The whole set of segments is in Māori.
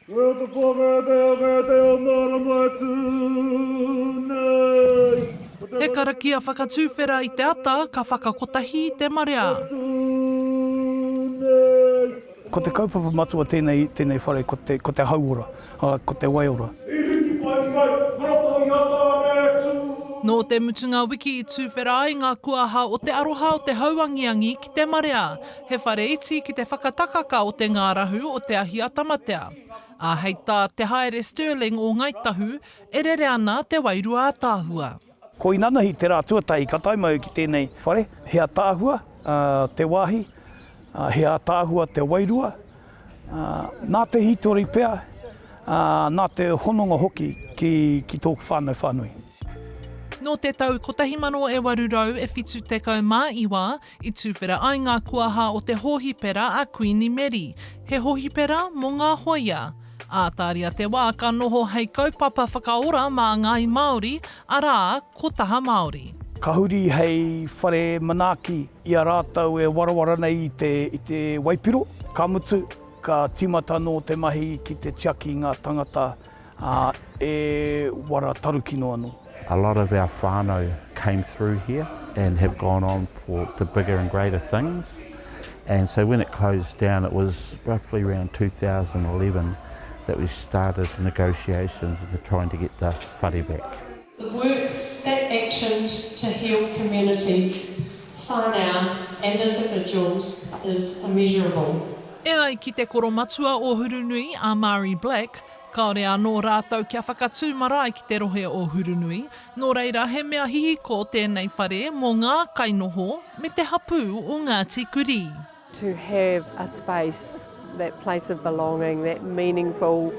He karakia whakatūwhera I te ata, ka whakakotahi te marea. Ko te kaupapa matua tēnei whare, ko te hauora, ko te waiora. Nō te mutunga wiki I tūwhera ai ngā kuaha o Te Aroha o Te Hauangiangi ki te marea. He whare iti ki te whakatakaka o te ngārahu o te ahi a Tamatea. Hei tā te haere Sterling o Ngāi Tahu, e rere ana te wairua tāhua. Ko inanahi te rā tuatai ka taimau ki tēnei whare, hea tāhua, te wāhi, hea tāhua te wairua, nā te hitori pea, nā te hononga hoki ki tōku whānau whānui. Nō te tau 1942 I tūwhera ai ngā kuaha o te hohipera a Queenie Mary. He hohipera mō ngā hoia. Ātāria te wā ka noho hei kaupapa whakaora mā ngai Māori, arā ko taha Māori. Ka huri hei whare manaaki I a rātou e warawara nei I te waipiro. Ka mutu, ka timata no te mahi ki te tiaki ngā tāngata e wara tarukino anō. A lot of our whānau came through here and have gone on for the bigger and greater things. And so when it closed down, it was roughly around 2011 that we started negotiations and trying to get the whare back. The work that actioned to heal communities, whānau and individuals is immeasurable. E ai ki te koro matua o Hurunui a Mari Black, kaore anō rātou kia whakatū marae ki te rohe o Hurunui, nō reira he mea hihiko tēnei whare mō ngā kainoho me te hapū o Ngāti Kurī. To have a space, that place of belonging, that meaningful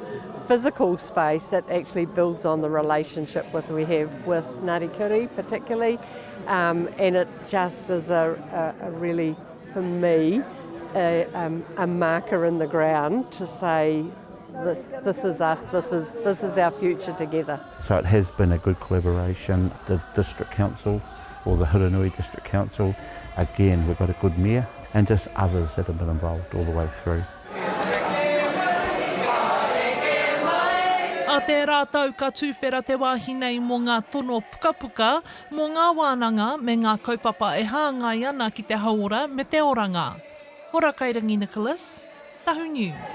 physical space that actually builds on the relationship we have with Ngāti Kurī particularly, and it just is a really, for me, a marker in the ground to say this is us, this is our future together. So it has been a good collaboration. The District Council, or the Hurunui District Council, again we've got a good mayor, and just others that have been involved all the way through. A te rātou ka tūwhera te wāhi nei mō ngā tono pukapuka, mō ngā wānanga me ngā kaupapa e hāngai ana ki te hauora me te oranga. Hora Kairangi Nicholas, Tahu News.